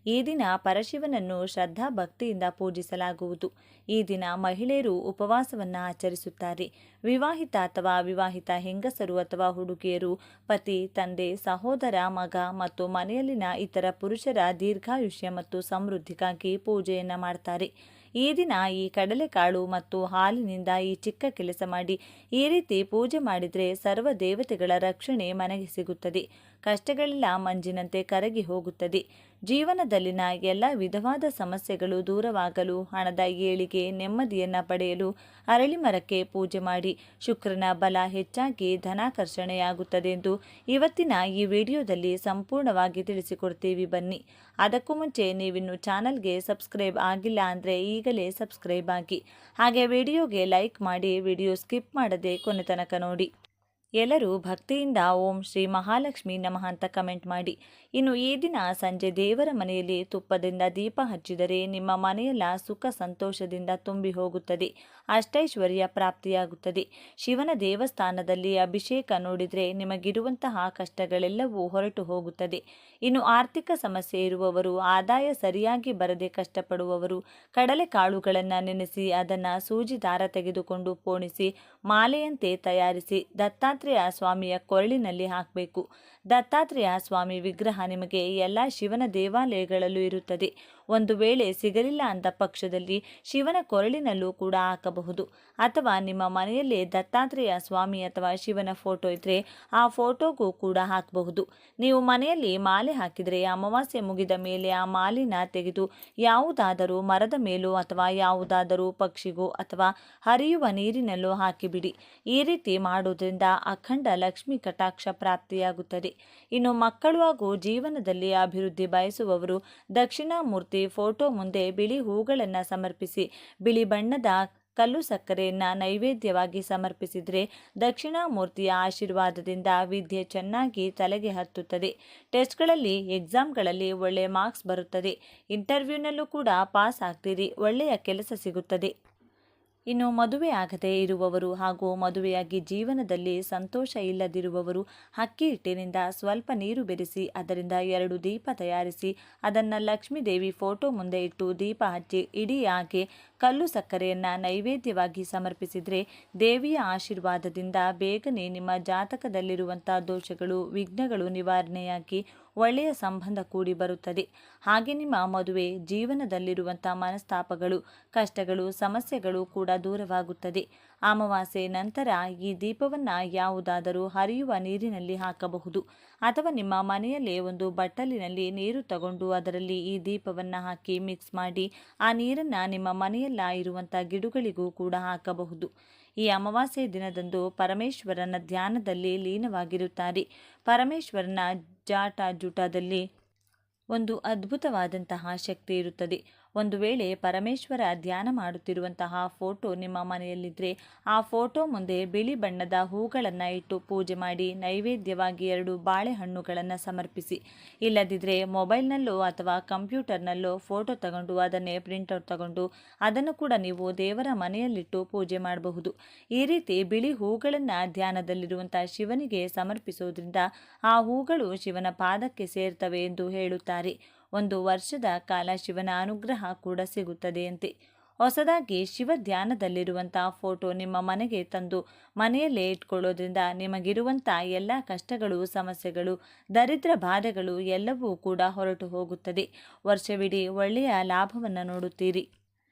ಈ ದಿನ ಪರಶಿವನನ್ನು ಶ್ರದ್ಧಾ ಭಕ್ತಿಯಿಂದ ಪೂಜಿಸಲಾಗುವುದು. ಈ ದಿನ ಮಹಿಳೆಯರು ಉಪವಾಸವನ್ನು ಆಚರಿಸುತ್ತಾರೆ. ವಿವಾಹಿತ ಅಥವಾ ಅವಿವಾಹಿತ ಹೆಂಗಸರು ಅಥವಾ ಹುಡುಗಿಯರು ಪತಿ, ತಂದೆ, ಸಹೋದರ, ಮಗ ಮತ್ತು ಮನೆಯಲ್ಲಿನ ಇತರ ಪುರುಷರ ದೀರ್ಘಾಯುಷ್ಯ ಮತ್ತು ಸಮೃದ್ಧಿಗಾಗಿ ಪೂಜೆಯನ್ನು ಮಾಡ್ತಾರೆ. ಈ ದಿನ ಈ ಕಡಲೆಕಾಳು ಮತ್ತು ಹಾಲಿನಿಂದ ಈ ಚಿಕ್ಕ ಕೆಲಸ ಮಾಡಿ ಈ ರೀತಿ ಪೂಜೆ ಮಾಡಿದರೆ ಸರ್ವ ದೇವತೆಗಳ ರಕ್ಷಣೆ ಮನೆಗೆ ಸಿಗುತ್ತದೆ. ಕಷ್ಟಗಳೆಲ್ಲ ಮಂಜಿನಂತೆ ಕರಗಿ ಹೋಗುತ್ತದೆ. ಜೀವನದಲ್ಲಿನ ಎಲ್ಲ ವಿಧವಾದ ಸಮಸ್ಯೆಗಳು ದೂರವಾಗಲು, ಹಣದ ಏಳಿಗೆ, ನೆಮ್ಮದಿಯನ್ನು ಪಡೆಯಲು ಅರಳಿ ಮರಕ್ಕೆ ಪೂಜೆ ಮಾಡಿ ಶುಕ್ರನ ಬಲ ಹೆಚ್ಚಾಗಿ ಧನಾಕರ್ಷಣೆಯಾಗುತ್ತದೆ ಎಂದು ಇವತ್ತಿನ ಈ ವಿಡಿಯೋದಲ್ಲಿ ಸಂಪೂರ್ಣವಾಗಿ ತಿಳಿಸಿಕೊಡ್ತೀವಿ. ಬನ್ನಿ. ಅದಕ್ಕೂ ಮುಂಚೆ ನೀವಿನ್ನು ಚಾನಲ್ಗೆ ಸಬ್ಸ್ಕ್ರೈಬ್ ಆಗಿಲ್ಲ ಅಂದರೆ ಈಗಲೇ ಸಬ್ಸ್ಕ್ರೈಬ್ ಆಗಿ, ಹಾಗೆ ವಿಡಿಯೋಗೆ ಲೈಕ್ ಮಾಡಿ, ವಿಡಿಯೋ ಸ್ಕಿಪ್ ಮಾಡದೆ ಕೊನೆ ತನಕ ನೋಡಿ. ಎಲ್ಲರೂ ಭಕ್ತಿಯಿಂದ ಓಂ ಶ್ರೀ ಮಹಾಲಕ್ಷ್ಮಿ ನಮಃ ಅಂತ ಕಮೆಂಟ್ ಮಾಡಿ. ಇನ್ನು ಈ ದಿನ ಸಂಜೆ ದೇವರ ಮನೆಯಲ್ಲಿ ತುಪ್ಪದಿಂದ ದೀಪ ಹಚ್ಚಿದರೆ ನಿಮ್ಮ ಮನೆಯೆಲ್ಲ ಸುಖ ಸಂತೋಷದಿಂದ ತುಂಬಿ ಹೋಗುತ್ತದೆ, ಅಷ್ಟೈಶ್ವರ್ಯ ಪ್ರಾಪ್ತಿಯಾಗುತ್ತದೆ. ಶಿವನ ದೇವಸ್ಥಾನದಲ್ಲಿ ಅಭಿಷೇಕ ನೋಡಿದರೆ ನಿಮಗಿರುವಂತಹ ಕಷ್ಟಗಳೆಲ್ಲವೂ ಹೊರಟು ಹೋಗುತ್ತದೆ. ಇನ್ನು ಆರ್ಥಿಕ ಸಮಸ್ಯೆ ಇರುವವರು, ಆದಾಯ ಸರಿಯಾಗಿ ಬರದೆ ಕಷ್ಟಪಡುವವರು ಕಡಲೆಕಾಳುಗಳನ್ನು ನೆನೆಸಿ ಅದನ್ನು ಸೂಜಿ ದಾರ ತೆಗೆದುಕೊಂಡು ಪೋಣಿಸಿ ಮಾಲೆಯಂತೆ ತಯಾರಿಸಿ ದತ್ತಾತ್ರೇಯ ಸ್ವಾಮಿಯ ಕೊರಳಿನಲ್ಲಿ ಹಾಕಬೇಕು. ದತ್ತಾತ್ರೇಯ ಸ್ವಾಮಿ ವಿಗ್ರಹ ನಿಮಗೆ ಎಲ್ಲ ಶಿವನ ದೇವಾಲಯಗಳಲ್ಲೂ ಇರುತ್ತದೆ. ಒಂದು ವೇಳೆ ಸಿಗಲಿಲ್ಲ ಅಂದ ಪಕ್ಷದಲ್ಲಿ ಶಿವನ ಕೊರಳಿನಲ್ಲೂ ಕೂಡ ಹಾಕಬಹುದು. ಅಥವಾ ನಿಮ್ಮ ಮನೆಯಲ್ಲೇ ದತ್ತಾತ್ರೇಯ ಸ್ವಾಮಿ ಅಥವಾ ಶಿವನ ಫೋಟೋ ಇದ್ದರೆ ಆ ಫೋಟೋಗೂ ಕೂಡ ಹಾಕಬಹುದು. ನೀವು ಮನೆಯಲ್ಲಿ ಮಾಲೆ ಹಾಕಿದರೆ ಅಮಾವಾಸ್ಯೆ ಮುಗಿದ ಮೇಲೆ ಆ ಮಾಲಿನ ತೆಗೆದು ಯಾವುದಾದರೂ ಮರದ ಮೇಲೋ ಅಥವಾ ಯಾವುದಾದರೂ ಪಕ್ಷಿಗೋ ಅಥವಾ ಹರಿಯುವ ನೀರಿನಲ್ಲೋ ಹಾಕಿಬಿಡಿ. ಈ ರೀತಿ ಮಾಡುವುದರಿಂದ ಅಖಂಡ ಲಕ್ಷ್ಮಿ ಕಟಾಕ್ಷ ಪ್ರಾಪ್ತಿಯಾಗುತ್ತದೆ. ಇನ್ನು ಮಕ್ಕಳು ಹಾಗೂ ಜೀವನದಲ್ಲಿ ಅಭಿವೃದ್ಧಿ ಬಯಸುವವರು ದಕ್ಷಿಣಾಮೂರ್ತಿ ಫೋಟೋ ಮುಂದೆ ಬಿಳಿ ಹೂಗಳನ್ನು ಸಮರ್ಪಿಸಿ ಬಿಳಿ ಬಣ್ಣದ ಕಲ್ಲು ಸಕ್ಕರೆಯನ್ನು ನೈವೇದ್ಯವಾಗಿ ಸಮರ್ಪಿಸಿದರೆ ದಕ್ಷಿಣಾಮೂರ್ತಿಯ ಆಶೀರ್ವಾದದಿಂದ ವಿದ್ಯೆ ಚೆನ್ನಾಗಿ ತಲೆಗೆ ಹತ್ತುತ್ತದೆ. ಟೆಸ್ಟ್ಗಳಲ್ಲಿ, ಎಕ್ಸಾಮ್ಗಳಲ್ಲಿ ಒಳ್ಳೆಯ ಮಾರ್ಕ್ಸ್ ಬರುತ್ತದೆ. ಇಂಟರ್ವ್ಯೂನಲ್ಲೂ ಕೂಡ ಪಾಸ್ ಆಗ್ತೀರಿ, ಒಳ್ಳೆಯ ಕೆಲಸ ಸಿಗುತ್ತದೆ. ಇನ್ನು ಮದುವೆ ಆಗದೆ ಇರುವವರು ಹಾಗೂ ಮದುವೆಯಾಗಿ ಜೀವನದಲ್ಲಿ ಸಂತೋಷ ಇಲ್ಲದಿರುವವರು ಅಕ್ಕಿ ಹಿಟ್ಟಿನಿಂದ ಸ್ವಲ್ಪ ನೀರು ಬೆರೆಸಿ ಅದರಿಂದ 2 ದೀಪ ತಯಾರಿಸಿ ಅದನ್ನು ಲಕ್ಷ್ಮೀದೇವಿ ಫೋಟೋ ಮುಂದೆ ಇಟ್ಟು ದೀಪ ಹಚ್ಚಿ ಇಡೀ ಹಾಗೆ ಕಲ್ಲು ಸಕ್ಕರೆಯನ್ನು ನೈವೇದ್ಯವಾಗಿ ಸಮರ್ಪಿಸಿದರೆ ದೇವಿಯ ಆಶೀರ್ವಾದದಿಂದ ಬೇಗನೆ ನಿಮ್ಮ ಜಾತಕದಲ್ಲಿರುವಂಥ ದೋಷಗಳು, ವಿಘ್ನಗಳು ನಿವಾರಣೆಯಾಗಿ ಒಳ್ಳೆಯ ಸಂಬಂಧ ಕೂಡಿ ಬರುತ್ತದೆ. ಹಾಗೆ ನಿಮ್ಮ ಮದುವೆ ಜೀವನದಲ್ಲಿರುವಂಥ ಮನಸ್ತಾಪಗಳು, ಕಷ್ಟಗಳು, ಸಮಸ್ಯೆಗಳು ಕೂಡ ದೂರವಾಗುತ್ತದೆ. ಅಮಾವಾಸ್ಯೆ ನಂತರ ಈ ದೀಪವನ್ನು ಯಾವುದಾದರೂ ಹರಿಯುವ ನೀರಿನಲ್ಲಿ ಹಾಕಬಹುದು. ಅಥವಾ ನಿಮ್ಮ ಮನೆಯಲ್ಲೇ ಒಂದು ಬಟ್ಟಲಿನಲ್ಲಿ ನೀರು ತಗೊಂಡು ಅದರಲ್ಲಿ ಈ ದೀಪವನ್ನು ಹಾಕಿ ಮಿಕ್ಸ್ ಮಾಡಿ ಆ ನೀರನ್ನು ನಿಮ್ಮ ಮನೆಯಲ್ಲ ಇರುವಂಥ ಗಿಡಗಳಿಗೂ ಕೂಡ ಹಾಕಬಹುದು. ಈ ಅಮಾವಾಸ್ಯೆ ದಿನದಂದು ಪರಮೇಶ್ವರನ ಧ್ಯಾನದಲ್ಲಿ ಲೀನವಾಗಿರುತ್ತಾರೆ. ಪರಮೇಶ್ವರನ ಜಟಾಜೂಟದಲ್ಲಿ ಒಂದು ಅದ್ಭುತವಾದಂತಹ ಶಕ್ತಿ ಇರುತ್ತದೆ. ಒಂದು ವೇಳೆ ಪರಮೇಶ್ವರ ಧ್ಯಾನ ಮಾಡುತ್ತಿರುವಂತಹ ಫೋಟೋ ನಿಮ್ಮ ಮನೆಯಲ್ಲಿದ್ದರೆ ಆ ಫೋಟೋ ಮುಂದೆ ಬಿಳಿ ಬಣ್ಣದ ಹೂಗಳನ್ನು ಇಟ್ಟು ಪೂಜೆ ಮಾಡಿ ನೈವೇದ್ಯವಾಗಿ 2 ಬಾಳೆಹಣ್ಣುಗಳನ್ನು ಸಮರ್ಪಿಸಿ. ಇಲ್ಲದಿದ್ದರೆ ಮೊಬೈಲ್ನಲ್ಲೋ ಅಥವಾ ಕಂಪ್ಯೂಟರ್ನಲ್ಲೋ ಫೋಟೋ ತಗೊಂಡು ಅದನ್ನೇ ಪ್ರಿಂಟೌಟ್ ತಗೊಂಡು ಅದನ್ನು ಕೂಡ ನೀವು ದೇವರ ಮನೆಯಲ್ಲಿಟ್ಟು ಪೂಜೆ ಮಾಡಬಹುದು. ಈ ರೀತಿ ಬಿಳಿ ಹೂಗಳನ್ನು ಧ್ಯಾನದಲ್ಲಿರುವಂಥ ಶಿವನಿಗೆ ಸಮರ್ಪಿಸೋದ್ರಿಂದ ಆ ಹೂಗಳು ಶಿವನ ಪಾದಕ್ಕೆ ಸೇರ್ತವೆ ಎಂದು ಹೇಳುತ್ತಾರೆ. 1 ವರ್ಷದ ಕಾಲ ಶಿವನ ಅನುಗ್ರಹ ಕೂಡ ಸಿಗುತ್ತದೆಯಂತೆ. ಹೊಸದಾಗಿ ಶಿವ ಧ್ಯಾನದಲ್ಲಿರುವಂಥ ಫೋಟೋ ನಿಮ್ಮ ಮನೆಗೆ ತಂದು ಮನೆಯಲ್ಲೇ ಇಟ್ಕೊಳ್ಳೋದ್ರಿಂದ ನಿಮಗಿರುವಂಥ ಎಲ್ಲ ಕಷ್ಟಗಳು, ಸಮಸ್ಯೆಗಳು, ದರಿದ್ರ ಬಾಧೆಗಳು ಎಲ್ಲವೂ ಕೂಡ ಹೊರಟು ಹೋಗುತ್ತದೆ. ವರ್ಷವಿಡೀ ಒಳ್ಳೆಯ ಲಾಭವನ್ನು ನೋಡುತ್ತೀರಿ.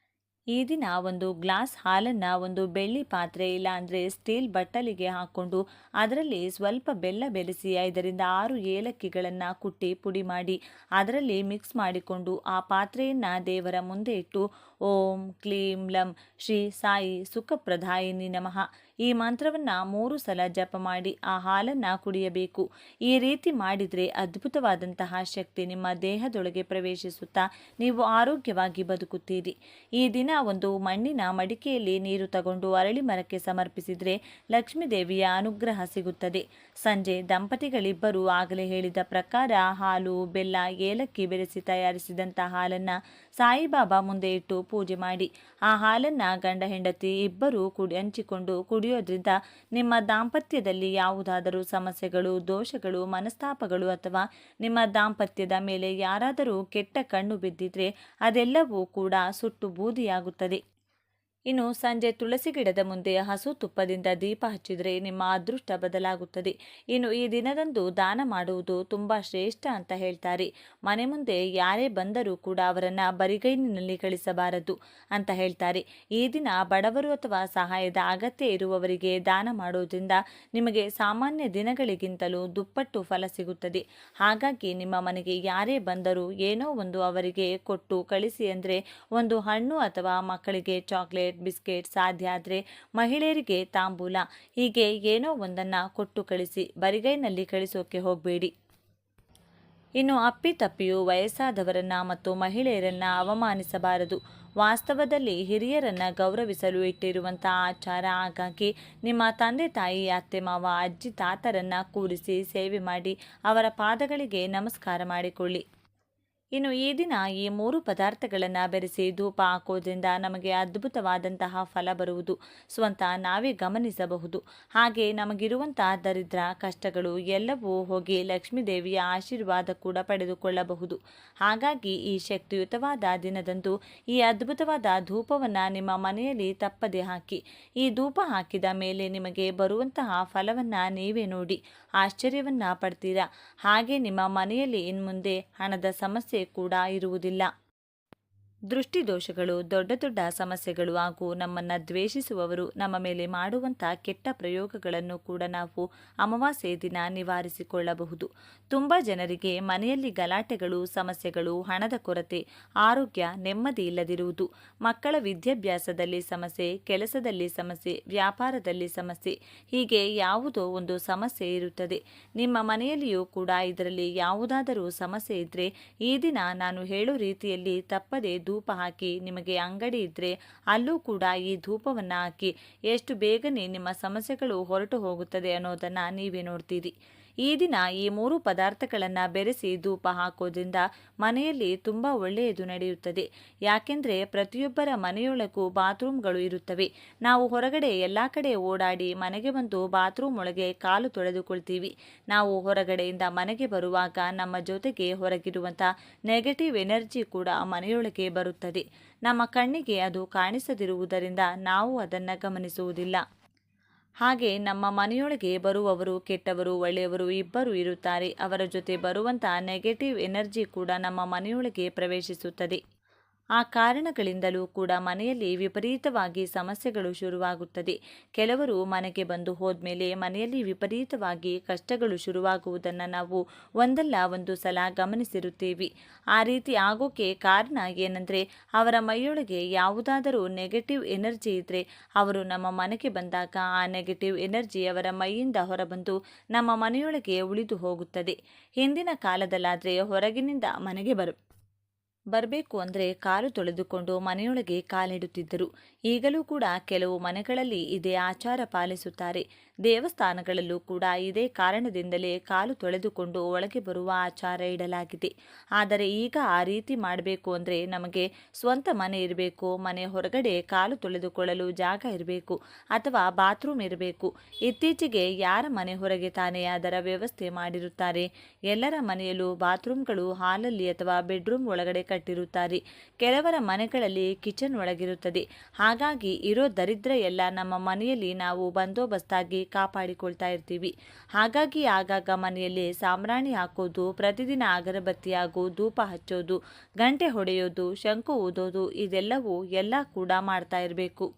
ಈ ದಿನ 1 ಗ್ಲಾಸ್ ಹಾಲನ್ನು ಒಂದು ಬೆಳ್ಳಿ ಪಾತ್ರೆ ಇಲ್ಲ ಅಂದರೆ ಸ್ಟೀಲ್ ಬಟ್ಟಲಿಗೆ ಹಾಕ್ಕೊಂಡು ಅದರಲ್ಲಿ ಸ್ವಲ್ಪ ಬೆಲ್ಲ ಬೆರೆಸಿ 5ರಿಂದ 6 ಏಲಕ್ಕಿಗಳನ್ನು ಕುಟ್ಟಿ ಪುಡಿ ಮಾಡಿ ಅದರಲ್ಲಿ ಮಿಕ್ಸ್ ಮಾಡಿಕೊಂಡು ಆ ಪಾತ್ರೆಯನ್ನು ದೇವರ ಮುಂದೆ ಇಟ್ಟು ಓಂ ಕ್ಲೀಂ ಲಂ ಶ್ರೀ ಸಾಯಿ ಸುಖಪ್ರದಾಯಿನಿ ನಮಃ ಈ ಮಂತ್ರವನ್ನು 3 ಸಲ ಜಪ ಮಾಡಿ ಆ ಹಾಲನ್ನು ಕುಡಿಯಬೇಕು. ಈ ರೀತಿ ಮಾಡಿದರೆ ಅದ್ಭುತವಾದಂತಹ ಶಕ್ತಿ ನಿಮ್ಮ ದೇಹದೊಳಗೆ ಪ್ರವೇಶಿಸುತ್ತಾ ನೀವು ಆರೋಗ್ಯವಾಗಿ ಬದುಕುತ್ತೀರಿ. ಈ ದಿನ ಒಂದು ಮಣ್ಣಿನ ಮಡಿಕೆಯಲ್ಲಿ ನೀರು ತಗೊಂಡು ಅರಳಿ ಮರಕ್ಕೆ ಸಮರ್ಪಿಸಿದರೆ ಲಕ್ಷ್ಮೀ ದೇವಿಯ ಅನುಗ್ರಹ ಸಿಗುತ್ತದೆ. ಸಂಜೆ ದಂಪತಿಗಳಿಬ್ಬರು ಆಗಲೇ ಹೇಳಿದ ಪ್ರಕಾರ ಹಾಲು, ಬೆಲ್ಲ, ಏಲಕ್ಕಿ ಬೆರೆಸಿ ತಯಾರಿಸಿದಂಥ ಹಾಲನ್ನು ಸಾಯಿಬಾಬಾ ಮುಂದೆ ಇಟ್ಟು ಪೂಜೆ ಮಾಡಿ ಆ ಹಾಲನ್ನು ಗಂಡ ಹೆಂಡತಿ ಇಬ್ಬರು ಹಂಚಿಕೊಂಡು ಕುಡಿಯೋ ಮುರಿಯೋದ್ರಿಂದ ನಿಮ್ಮ ದಾಂಪತ್ಯದಲ್ಲಿ ಯಾವುದಾದರೂ ಸಮಸ್ಯೆಗಳು, ದೋಷಗಳು, ಮನಸ್ತಾಪಗಳು ಅಥವಾ ನಿಮ್ಮ ದಾಂಪತ್ಯದ ಮೇಲೆ ಯಾರಾದರೂ ಕೆಟ್ಟ ಕಣ್ಣು ಬಿದ್ದಿದ್ರೆ ಅದೆಲ್ಲವೂ ಕೂಡ ಸುಟ್ಟು ಬೂದಿಯಾಗುತ್ತದೆ. ಇನ್ನು ಸಂಜೆ ತುಳಸಿ ಗಿಡದ ಮುಂದೆ ಹಸು ತುಪ್ಪದಿಂದ ದೀಪ ಹಚ್ಚಿದರೆ ನಿಮ್ಮ ಅದೃಷ್ಟ ಬದಲಾಗುತ್ತದೆ. ಇನ್ನು ಈ ದಿನದಂದು ದಾನ ಮಾಡುವುದು ತುಂಬ ಶ್ರೇಷ್ಠ ಅಂತ ಹೇಳ್ತಾರೆ. ಮನೆ ಮುಂದೆ ಯಾರೇ ಬಂದರೂ ಕೂಡ ಅವರನ್ನು ಬರಿಗೈನಿನಲ್ಲಿ ಕಳಿಸಬಾರದು ಅಂತ ಹೇಳ್ತಾರೆ. ಈ ದಿನ ಬಡವರು ಅಥವಾ ಸಹಾಯದ ಅಗತ್ಯ ಇರುವವರಿಗೆ ದಾನ ಮಾಡೋದ್ರಿಂದ ನಿಮಗೆ ಸಾಮಾನ್ಯ ದಿನಗಳಿಗಿಂತಲೂ ದುಪ್ಪಟ್ಟು ಫಲ ಸಿಗುತ್ತದೆ. ಹಾಗಾಗಿ ನಿಮ್ಮ ಮನೆಗೆ ಯಾರೇ ಬಂದರೂ ಏನೋ ಒಂದು ಅವರಿಗೆ ಕೊಟ್ಟು ಕಳಿಸಿ. ಅಂದರೆ ಒಂದು ಹಣ್ಣು ಅಥವಾ ಮಕ್ಕಳಿಗೆ ಚಾಕ್ಲೇಟ್, ಬಿಸ್ಕೆಟ್, ಸಾಧ್ಯ ಆದರೆ ಮಹಿಳೆಯರಿಗೆ ತಾಂಬೂಲ, ಹೀಗೆ ಏನೋ ಒಂದನ್ನು ಕೊಟ್ಟು ಕಳಿಸಿ. ಬರಿಗೈನಲ್ಲಿ ಕಳಿಸೋಕೆ ಹೋಗಬೇಡಿ. ಇನ್ನು ಅಪ್ಪಿತಪ್ಪಿಯು ವಯಸ್ಸಾದವರನ್ನ ಮತ್ತು ಮಹಿಳೆಯರನ್ನ ಅವಮಾನಿಸಬಾರದು. ವಾಸ್ತವದಲ್ಲಿ ಹಿರಿಯರನ್ನ ಗೌರವಿಸಲು ಇಟ್ಟಿರುವಂತಹ ಆಚಾರ. ಹಾಗಾಗಿ ನಿಮ್ಮ ತಂದೆ ತಾಯಿ, ಅತ್ತೆ ಮಾವ, ಅಜ್ಜಿ ತಾತರನ್ನ ಕೂರಿಸಿ ಸೇವೆ ಮಾಡಿ ಅವರ ಪಾದಗಳಿಗೆ ನಮಸ್ಕಾರ ಮಾಡಿಕೊಳ್ಳಿ. ಇನ್ನು ಈ ದಿನ ಈ 3 ಪದಾರ್ಥಗಳನ್ನು ಬೆರೆಸಿ ಧೂಪ ಹಾಕೋದ್ರಿಂದ ನಮಗೆ ಅದ್ಭುತವಾದಂತಹ ಫಲ ಬರುವುದು ಸ್ವಂತ ನಾವೇ ಗಮನಿಸಬಹುದು. ಹಾಗೆ ನಮಗಿರುವಂತಹ ದರಿದ್ರ, ಕಷ್ಟಗಳು ಎಲ್ಲವೂ ಹೋಗಿ ಲಕ್ಷ್ಮೀದೇವಿಯ ಆಶೀರ್ವಾದ ಕೂಡ ಪಡೆದುಕೊಳ್ಳಬಹುದು. ಹಾಗಾಗಿ ಈ ಶಕ್ತಿಯುತವಾದ ದಿನದಂದು ಈ ಅದ್ಭುತವಾದ ಧೂಪವನ್ನು ನಿಮ್ಮ ಮನೆಯಲ್ಲಿ ತಪ್ಪದೆ ಹಾಕಿ. ಈ ಧೂಪ ಹಾಕಿದ ಮೇಲೆ ನಿಮಗೆ ಬರುವಂತಹ ಫಲವನ್ನು ನೀವೇ ನೋಡಿ ಆಶ್ಚರ್ಯವನ್ನ ಪಡ್ತೀರಾ. ಹಾಗೆ ನಿಮ್ಮ ಮನೆಯಲ್ಲಿ ಇನ್ಮುಂದೆ ಹಣದ ಸಮಸ್ಯೆ ಕೂಡ ಇರುವುದಿಲ್ಲ. ದೃಷ್ಟಿದೋಷಗಳು, ದೊಡ್ಡ ದೊಡ್ಡ ಸಮಸ್ಯೆಗಳು ಹಾಗೂ ನಮ್ಮನ್ನು ದ್ವೇಷಿಸುವವರು ನಮ್ಮ ಮೇಲೆ ಮಾಡುವಂಥ ಕೆಟ್ಟ ಪ್ರಯೋಗಗಳನ್ನು ಕೂಡ ನಾವು ಅಮಾವಾಸ್ಯೆ ದಿನ ನಿವಾರಿಸಿಕೊಳ್ಳಬಹುದು. ತುಂಬ ಜನರಿಗೆ ಮನೆಯಲ್ಲಿ ಗಲಾಟೆಗಳು, ಸಮಸ್ಯೆಗಳು, ಹಣದ ಕೊರತೆ, ಆರೋಗ್ಯ, ನೆಮ್ಮದಿ ಇಲ್ಲದಿರುವುದು, ಮಕ್ಕಳ ವಿದ್ಯಾಭ್ಯಾಸದಲ್ಲಿ ಸಮಸ್ಯೆ, ಕೆಲಸದಲ್ಲಿ ಸಮಸ್ಯೆ, ವ್ಯಾಪಾರದಲ್ಲಿ ಸಮಸ್ಯೆ, ಹೀಗೆ ಯಾವುದೋ ಒಂದು ಸಮಸ್ಯೆ ಇರುತ್ತದೆ. ನಿಮ್ಮ ಮನೆಯಲ್ಲಿಯೂ ಕೂಡ ಇದರಲ್ಲಿ ಯಾವುದಾದರೂ ಸಮಸ್ಯೆ ಇದ್ದರೆ ಈ ದಿನ ನಾನು ಹೇಳೋ ರೀತಿಯಲ್ಲಿ ತಪ್ಪದೆ ಧೂಪ ಹಾಕಿ. ನಿಮಗೆ ಅಂಗಡಿ ಇದ್ದರೆ ಅಲ್ಲೂ ಕೂಡ ಈ ಧೂಪವನ್ನು ಹಾಕಿ. ಎಷ್ಟು ಬೇಗನೆ ನಿಮ್ಮ ಸಮಸ್ಯೆಗಳು ಹೊರಟು ಹೋಗುತ್ತದೆ ಅನ್ನೋದನ್ನು ನೀವೇ ನೋಡ್ತೀರಿ. ಈ ದಿನ ಈ 3 ಪದಾರ್ಥಗಳನ್ನು ಬೆರೆಸಿ ಧೂಪ ಹಾಕೋದ್ರಿಂದ ಮನೆಯಲ್ಲಿ ತುಂಬ ಒಳ್ಳೆಯದು ನಡೆಯುತ್ತದೆ. ಯಾಕೆಂದರೆ ಪ್ರತಿಯೊಬ್ಬರ ಮನೆಯೊಳಗೂ ಬಾತ್ರೂಮ್ಗಳು ಇರುತ್ತವೆ. ನಾವು ಹೊರಗಡೆ ಎಲ್ಲ ಕಡೆ ಓಡಾಡಿ ಮನೆಗೆ ಬಂದು ಬಾತ್ರೂಮ್ ಒಳಗೆ ಕಾಲು ತೊಳೆದುಕೊಳ್ತೀವಿ. ನಾವು ಹೊರಗಡೆಯಿಂದ ಮನೆಗೆ ಬರುವಾಗ ನಮ್ಮ ಜೊತೆಗೆ ಹೊರಗಿರುವಂಥ ನೆಗೆಟಿವ್ ಎನರ್ಜಿ ಕೂಡ ಮನೆಯೊಳಗೆ ಬರುತ್ತದೆ. ನಮ್ಮ ಕಣ್ಣಿಗೆ ಅದು ಕಾಣಿಸದಿರುವುದರಿಂದ ನಾವು ಅದನ್ನು ಗಮನಿಸುವುದಿಲ್ಲ. ಹಾಗೆ ನಮ್ಮ ಮನೆಯೊಳಗೆ ಬರುವವರು ಕೆಟ್ಟವರು, ಒಳ್ಳೆಯವರು ಇಬ್ಬರು ಇರುತ್ತಾರೆ. ಅವರ ಜೊತೆ ಬರುವಂತಹ ನೆಗೆಟಿವ್ ಎನರ್ಜಿ ಕೂಡ ನಮ್ಮ ಮನೆಯೊಳಗೆ ಪ್ರವೇಶಿಸುತ್ತದೆ. ಆ ಕಾರಣಗಳಿಂದಲೂ ಕೂಡ ಮನೆಯಲ್ಲಿ ವಿಪರೀತವಾಗಿ ಸಮಸ್ಯೆಗಳು ಶುರುವಾಗುತ್ತದೆ. ಕೆಲವರು ಮನೆಗೆ ಬಂದು ಹೋದ್ಮೇಲೆ ಮನೆಯಲ್ಲಿ ವಿಪರೀತವಾಗಿ ಕಷ್ಟಗಳು ಶುರುವಾಗುವುದನ್ನು ನಾವು ಒಂದಲ್ಲ ಒಂದು ಸಲ ಗಮನಿಸಿರುತ್ತೇವೆ. ಆ ರೀತಿ ಆಗೋಕೆ ಕಾರಣ ಏನಂದರೆ ಅವರ ಮೈಯೊಳಗೆ ಯಾವುದಾದರೂ ನೆಗೆಟಿವ್ ಎನರ್ಜಿ ಇದ್ದರೆ ಅವರು ನಮ್ಮ ಮನೆಗೆ ಬಂದಾಗ ಆ ನೆಗೆಟಿವ್ ಎನರ್ಜಿ ಅವರ ಮೈಯಿಂದ ಹೊರಬಂದು ನಮ್ಮ ಮನೆಯೊಳಗೆ ಉಳಿದು ಹೋಗುತ್ತದೆ. ಹಿಂದಿನ ಕಾಲದಲ್ಲಾದರೆ ಹೊರಗಿನಿಂದ ಮನೆಗೆ ಬರಬೇಕು ಅಂದರೆ ಕಾಲು ತೊಳೆದುಕೊಂಡು ಮನೆಯೊಳಗೆ ಕಾಲಿಡುತ್ತಿದ್ದರು. ಈಗಲೂ ಕೂಡ ಕೆಲವು ಮನೆಗಳಲ್ಲಿ ಇದೇ ಆಚಾರ ಪಾಲಿಸುತ್ತಾರೆ. ದೇವಸ್ಥಾನಗಳಲ್ಲೂ ಕೂಡ ಇದೇ ಕಾರಣದಿಂದಲೇ ಕಾಲು ತೊಳೆದುಕೊಂಡು ಒಳಗೆ ಬರುವ ಆಚಾರ ಇಡಲಾಗಿದೆ. ಆದರೆ ಈಗ ಆ ರೀತಿ ಮಾಡಬೇಕು ಅಂದರೆ ನಮಗೆ ಸ್ವಂತ ಮನೆ ಇರಬೇಕು. ಮನೆ ಹೊರಗಡೆ ಕಾಲು ತೊಳೆದುಕೊಳ್ಳಲು ಜಾಗ ಇರಬೇಕು ಅಥವಾ ಬಾತ್ರೂಮ್ ಇರಬೇಕು. ಇತ್ತೀಚೆಗೆ ಯಾರ ಮನೆ ಹೊರಗೆ ತಾನೇ ಅದರ ವ್ಯವಸ್ಥೆ ಮಾಡಿರುತ್ತಾರೆ. ಎಲ್ಲರ ಮನೆಯಲ್ಲೂ ಬಾತ್ರೂಮ್ಗಳು ಹಾಲಲ್ಲಿ ಅಥವಾ ಬೆಡ್ರೂಮ್ ಒಳಗಡೆ ಕಟ್ಟಿರುತ್ತಾರೆ. ಕೆಲವರ ಮನೆಗಳಲ್ಲಿ ಕಿಚನ್ ಒಳಗಿರುತ್ತದೆ. ಹಾಗಾಗಿ ಇರೋ ದರಿದ್ರ ಎಲ್ಲ ನಮ್ಮ ಮನೆಯಲ್ಲಿ ನಾವು ಬಂದೋಬಸ್ತಾಗಿ ಕಾಪಾಡಿಕೊಳ್ತಾ ಇರ್ತೀವಿ. ಹಾಗಾಗಿ ಆಗಾಗ ಮನೆಯಲ್ಲಿ ಸಾಂಬ್ರಾಣಿ ಹಾಕೋದು, ಪ್ರತಿದಿನ ಅಗರಬತ್ತಿ ಹಾಗೂ ಧೂಪ ಹಚ್ಚೋದು, ಗಂಟೆ ಹೊಡೆಯೋದು, ಶಂಕು ಊದೋದು ಇದೆಲ್ಲವೂ ಎಲ್ಲ ಕೂಡ ಮಾಡ್ತಾ ಇರಬೇಕು.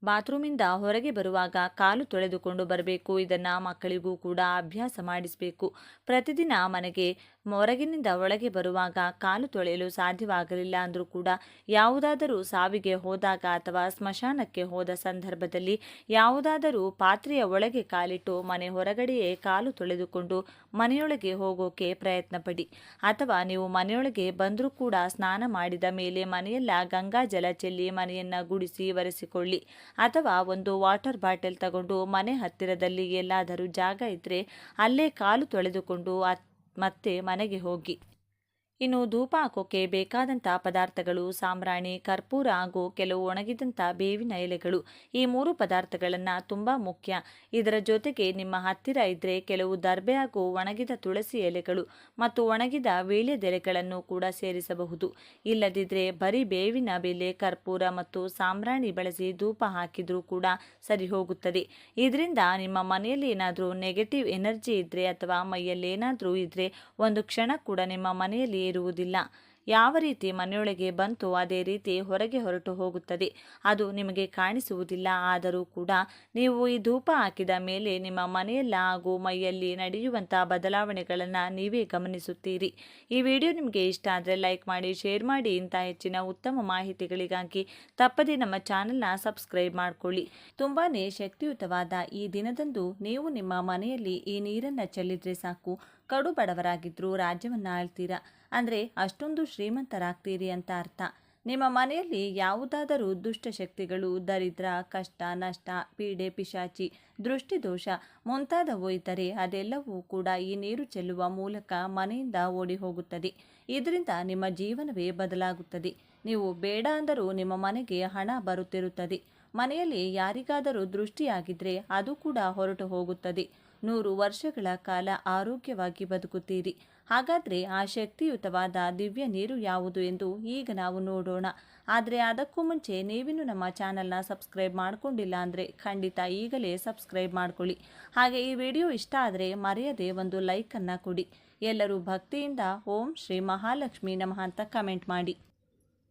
ಬಾತ್ರೂಮಿಂದ ಹೊರಗೆ ಬರುವಾಗ ಕಾಲು ತೊಳೆದುಕೊಂಡು ಬರಬೇಕು. ಇದನ್ನು ಮಕ್ಕಳಿಗೂ ಕೂಡ ಅಭ್ಯಾಸ ಮಾಡಿಸಬೇಕು. ಪ್ರತಿದಿನ ಮನೆಗೆ ಹೊರಗಿನಿಂದ ಒಳಗೆ ಬರುವಾಗ ಕಾಲು ತೊಳೆಯಲು ಸಾಧ್ಯವಾಗಲಿಲ್ಲ ಅಂದರೂ ಕೂಡ ಯಾವುದಾದರೂ ಸಾವಿಗೆ ಹೋದಾಗ ಅಥವಾ ಸ್ಮಶಾನಕ್ಕೆ ಹೋದ ಸಂದರ್ಭದಲ್ಲಿ ಯಾವುದಾದರೂ ಪಾತ್ರೆಯ ಒಳಗೆ ಕಾಲಿಟ್ಟು ಮನೆ ಹೊರಗಡೆಯೇ ಕಾಲು ತೊಳೆದುಕೊಂಡು ಮನೆಯೊಳಗೆ ಹೋಗೋಕೆ ಪ್ರಯತ್ನ ಪಡಿ. ಅಥವಾ ನೀವು ಮನೆಯೊಳಗೆ ಬಂದರೂ ಕೂಡ ಸ್ನಾನ ಮಾಡಿದ ಮೇಲೆ ಮನೆಯೆಲ್ಲ ಗಂಗಾ ಜಲ ಚೆಲ್ಲಿ ಮನೆಯನ್ನು ಗುಡಿಸಿ ಒರೆಸಿಕೊಳ್ಳಿ. ಅಥವಾ ಒಂದು ವಾಟರ್ ಬಾಟಲ್ ತಗೊಂಡು ಮನೆ ಹತ್ತಿರದಲ್ಲಿ ಎಲ್ಲಾದರೂ ಜಾಗ ಇದ್ದರೆ ಅಲ್ಲೇ ಕಾಲು ತೊಳೆದುಕೊಂಡು ಮತ್ತೆ ಮನೆಗೆ ಹೋಗಿ. ಇನ್ನು ಧೂಪ ಹಾಕೋಕೆ ಬೇಕಾದಂಥ ಪದಾರ್ಥಗಳು ಸಾಂಬ್ರಾಣಿ, ಕರ್ಪೂರ ಹಾಗೂ ಕೆಲವು ಒಣಗಿದಂಥ ಬೇವಿನ ಎಲೆಗಳು. ಈ 3 ಪದಾರ್ಥಗಳನ್ನು ತುಂಬ ಮುಖ್ಯ. ಇದರ ಜೊತೆಗೆ ನಿಮ್ಮ ಹತ್ತಿರ ಇದ್ದರೆ ಕೆಲವು ದರ್ಬೆ ಹಾಗೂ ಒಣಗಿದ ತುಳಸಿ ಎಲೆಗಳು ಮತ್ತು ಒಣಗಿದ ವೀಳ್ಯದೆಲೆಗಳನ್ನು ಕೂಡ ಸೇರಿಸಬಹುದು. ಇಲ್ಲದಿದ್ದರೆ ಬರೀ ಬೇವಿನ ಬೆಲೆ, ಕರ್ಪೂರ ಮತ್ತು ಸಾಂಬ್ರಾಣಿ ಬಳಸಿ ಧೂಪ ಹಾಕಿದರೂ ಕೂಡ ಸರಿ ಹೋಗುತ್ತದೆ. ಇದರಿಂದ ನಿಮ್ಮ ಮನೆಯಲ್ಲಿ ಏನಾದರೂ ನೆಗೆಟಿವ್ ಎನರ್ಜಿ ಇದ್ದರೆ ಅಥವಾ ಮೈಯಲ್ಲಿ ಏನಾದರೂ ಇದ್ದರೆ ಒಂದು ಕ್ಷಣ ಕೂಡ ನಿಮ್ಮ ಮನೆಯಲ್ಲಿ ಇರುವುದಿಲ್ಲ. ಯಾವ ರೀತಿ ಮನೆಯೊಳಗೆ ಬಂತು ಅದೇ ರೀತಿ ಹೊರಗೆ ಹೊರಟು ಹೋಗುತ್ತದೆ. ಅದು ನಿಮಗೆ ಕಾಣಿಸುವುದಿಲ್ಲ. ಆದರೂ ಕೂಡ ನೀವು ಈ ಧೂಪ ಹಾಕಿದ ಮೇಲೆ ನಿಮ್ಮ ಮನೆಯಲ್ಲ ಹಾಗೂ ಮೈಯಲ್ಲಿ ನಡೆಯುವಂಥ ಬದಲಾವಣೆಗಳನ್ನು ನೀವೇ ಗಮನಿಸುತ್ತೀರಿ. ಈ ವಿಡಿಯೋ ನಿಮಗೆ ಇಷ್ಟ ಆದರೆ ಲೈಕ್ ಮಾಡಿ, ಶೇರ್ ಮಾಡಿ. ಇಂಥ ಹೆಚ್ಚಿನ ಉತ್ತಮ ಮಾಹಿತಿಗಳಿಗಾಗಿ ತಪ್ಪದೇ ನಮ್ಮ ಚಾನೆಲ್ನ ಸಬ್ಸ್ಕ್ರೈಬ್ ಮಾಡಿಕೊಳ್ಳಿ. ತುಂಬಾ ಶಕ್ತಿಯುತವಾದ ಈ ದಿನದಂದು ನೀವು ನಿಮ್ಮ ಮನೆಯಲ್ಲಿ ಈ ನೀರನ್ನು ಚೆಲ್ಲಿದ್ರೆ ಸಾಕು, ಕಡು ಬಡವರಾಗಿದ್ದರೂ ರಾಜ್ಯವನ್ನು ಆಳ್ತೀರಾ, ಅಂದರೆ ಅಷ್ಟೊಂದು ಶ್ರೀಮಂತರಾಗ್ತೀರಿ ಅಂತ ಅರ್ಥ. ನಿಮ್ಮ ಮನೆಯಲ್ಲಿ ಯಾವುದಾದರೂ ದುಷ್ಟಶಕ್ತಿಗಳು, ದರಿದ್ರ, ಕಷ್ಟ, ನಷ್ಟ, ಪೀಡೆ, ಪಿಶಾಚಿ, ದೃಷ್ಟಿದೋಷ ಮುಂತಾದವು ಇದ್ದರೆ ಅದೆಲ್ಲವೂ ಕೂಡ ಈ ನೀರು ಚೆಲ್ಲುವ ಮೂಲಕ ಮನೆಯಿಂದ ಓಡಿ ಹೋಗುತ್ತದೆ. ಇದರಿಂದ ನಿಮ್ಮ ಜೀವನವೇ ಬದಲಾಗುತ್ತದೆ. ನೀವು ಬೇಡ ಅಂದರೂ ನಿಮ್ಮ ಮನೆಗೆ ಹಣ ಬರುತ್ತಿರುತ್ತದೆ. ಮನೆಯಲ್ಲಿ ಯಾರಿಗಾದರೂ ದೃಷ್ಟಿಯಾಗಿದ್ದರೆ ಅದು ಕೂಡ ಹೊರಟು ಹೋಗುತ್ತದೆ. 100 ವರ್ಷಗಳ ಕಾಲ ಆರೋಗ್ಯವಾಗಿ ಬದುಕುತ್ತೀರಿ. ಹಾಗಾದರೆ ಆ ಶಕ್ತಿಯುತವಾದ ದಿವ್ಯ ನೀರು ಯಾವುದು ಎಂದು ಈಗ ನಾವು ನೋಡೋಣ. ಆದರೆ ಅದಕ್ಕೂ ಮುಂಚೆ ನೀವಿನ್ನೂ ನಮ್ಮ ಚಾನಲ್ನ ಸಬ್ಸ್ಕ್ರೈಬ್ ಮಾಡಿಕೊಂಡಿಲ್ಲ ಅಂದರೆ ಖಂಡಿತ ಈಗಲೇ ಸಬ್ಸ್ಕ್ರೈಬ್ ಮಾಡ್ಕೊಳ್ಳಿ. ಹಾಗೆ ಈ ವಿಡಿಯೋ ಇಷ್ಟ ಆದರೆ ಮರೆಯದೆ ಒಂದು ಲೈಕನ್ನು ಕೊಡಿ. ಎಲ್ಲರೂ ಭಕ್ತಿಯಿಂದ ಓಂ ಶ್ರೀ ಮಹಾಲಕ್ಷ್ಮಿ ನಮಃ ಅಂತ ಕಮೆಂಟ್ ಮಾಡಿ.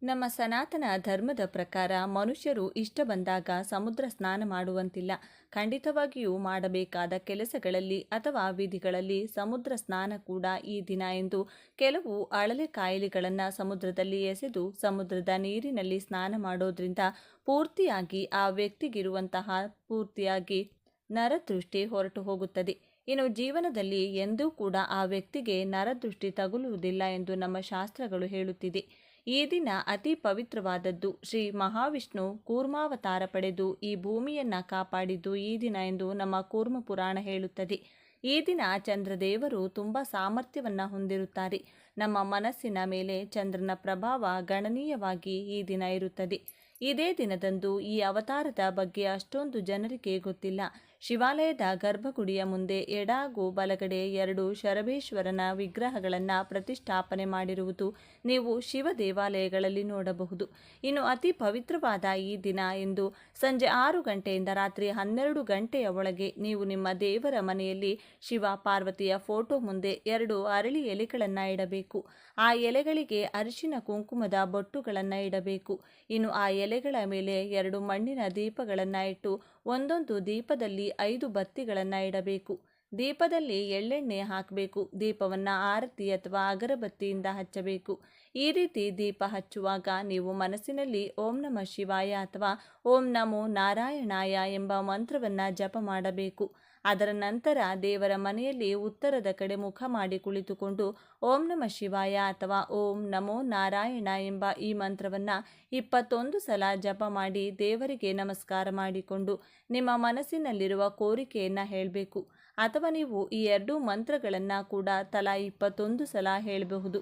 ನಮ್ಮ ಸನಾತನ ಧರ್ಮದ ಪ್ರಕಾರ ಮನುಷ್ಯರು ಇಷ್ಟ ಬಂದಾಗ ಸಮುದ್ರ ಸ್ನಾನ ಮಾಡುವಂತಿಲ್ಲ. ಖಂಡಿತವಾಗಿಯೂ ಮಾಡಬೇಕಾದ ಕೆಲಸಗಳಲ್ಲಿ ಅಥವಾ ವಿಧಿಗಳಲ್ಲಿ ಸಮುದ್ರ ಸ್ನಾನ ಕೂಡ ಈ ದಿನ ಎಂದು ಕೆಲವು ಅಳಲೆ ಕಾಯಿಲೆಗಳನ್ನು ಸಮುದ್ರದಲ್ಲಿ ಎಸೆದು ಸಮುದ್ರದ ನೀರಿನಲ್ಲಿ ಸ್ನಾನ ಮಾಡೋದ್ರಿಂದ ಪೂರ್ತಿಯಾಗಿ ಆ ವ್ಯಕ್ತಿಗಿರುವಂತಹ ಪೂರ್ತಿಯಾಗಿ ನರದೃಷ್ಟಿ ಹೊರಟು ಹೋಗುತ್ತದೆ. ಇನ್ನು ಜೀವನದಲ್ಲಿ ಎಂದೂ ಕೂಡ ಆ ವ್ಯಕ್ತಿಗೆ ನರದೃಷ್ಟಿ ತಗುಲುವುದಿಲ್ಲ ಎಂದು ನಮ್ಮ ಶಾಸ್ತ್ರಗಳು ಹೇಳುತ್ತಿದೆ. ಈ ದಿನ ಅತಿ ಪವಿತ್ರವಾದದ್ದು. ಶ್ರೀ ಮಹಾವಿಷ್ಣು ಕೂರ್ಮಾವತಾರ ಪಡೆದು ಈ ಭೂಮಿಯನ್ನು ಕಾಪಾಡಿದ್ದು ಈ ದಿನ ಎಂದು ನಮ್ಮ ಕೂರ್ಮ ಪುರಾಣ ಹೇಳುತ್ತದೆ. ಈ ದಿನ ಚಂದ್ರದೇವರು ತುಂಬ ಸಾಮರ್ಥ್ಯವನ್ನು ಹೊಂದಿರುತ್ತಾರೆ. ನಮ್ಮ ಮನಸ್ಸಿನ ಮೇಲೆ ಚಂದ್ರನ ಪ್ರಭಾವ ಗಣನೀಯವಾಗಿ ಈ ದಿನ ಇರುತ್ತದೆ. ಇದೇ ದಿನದಂದು ಈ ಅವತಾರದ ಬಗ್ಗೆ ಅಷ್ಟೊಂದು ಜನರಿಗೆ ಗೊತ್ತಿಲ್ಲ. ಶಿವಾಲಯದ ಗರ್ಭಗುಡಿಯ ಮುಂದೆ ಎಡ ಹಾಗೂ ಬಲಗಡೆ 2 ಶರಬೇಶ್ವರನ ವಿಗ್ರಹಗಳನ್ನು ಪ್ರತಿಷ್ಠಾಪನೆ ಮಾಡಿರುವುದು ನೀವು ಶಿವ ದೇವಾಲಯಗಳಲ್ಲಿ ನೋಡಬಹುದು. ಇನ್ನು ಅತಿ ಪವಿತ್ರವಾದ ಈ ದಿನ ಎಂದು ಸಂಜೆ 6 ಗಂಟೆಯಿಂದ ರಾತ್ರಿ 12 ಗಂಟೆಯ ಒಳಗೆ ನೀವು ನಿಮ್ಮ ದೇವರ ಮನೆಯಲ್ಲಿ ಶಿವ ಪಾರ್ವತಿಯ ಫೋಟೋ ಮುಂದೆ 2 ಅರಳಿ ಎಲೆಗಳನ್ನು ಇಡಬೇಕು. ಆ ಎಲೆಗಳಿಗೆ ಅರಿಶಿನ ಕುಂಕುಮದ ಬೊಟ್ಟುಗಳನ್ನು ಇಡಬೇಕು. ಇನ್ನು ಆ ಎಲೆಗಳ ಮೇಲೆ 2 ಮಣ್ಣಿನ ದೀಪಗಳನ್ನು ಇಟ್ಟು ಒಂದೊಂದು ದೀಪದಲ್ಲಿ 5 ಬತ್ತಿಗಳನ್ನು ಇಡಬೇಕು. ದೀಪದಲ್ಲಿ ಎಳ್ಳೆಣ್ಣೆ ಹಾಕಬೇಕು. ದೀಪವನ್ನು ಆರತಿ ಅಥವಾ ಅಗರಬತ್ತಿಯಿಂದ ಹಚ್ಚಬೇಕು. ಈ ರೀತಿ ದೀಪ ಹಚ್ಚುವಾಗ ನೀವು ಮನಸ್ಸಿನಲ್ಲಿ ಓಂ ನಮಃ ಶಿವಾಯ ಅಥವಾ ಓಂ ನಮೋ ನಾರಾಯಣಾಯ ಎಂಬ ಮಂತ್ರವನ್ನು ಜಪ ಮಾಡಬೇಕು. ಅದರ ನಂತರ ದೇವರ ಮನೆಯಲ್ಲಿ ಉತ್ತರದ ಕಡೆ ಮುಖ ಮಾಡಿ ಕುಳಿತುಕೊಂಡು ಓಂ ನಮಃ ಶಿವಾಯ ಅಥವಾ ಓಂ ನಮೋ ನಾರಾಯಣ ಎಂಬ ಈ ಮಂತ್ರವನ್ನು 21 ಸಲ ಜಪ ಮಾಡಿ ದೇವರಿಗೆ ನಮಸ್ಕಾರ ಮಾಡಿಕೊಂಡು ನಿಮ್ಮ ಮನಸ್ಸಿನಲ್ಲಿರುವ ಕೋರಿಕೆಯನ್ನು ಹೇಳಬೇಕು. ಅಥವಾ ನೀವು ಈ 2 ಮಂತ್ರಗಳನ್ನು ಕೂಡ ತಲಾ 21 ಸಲ ಹೇಳಬಹುದು.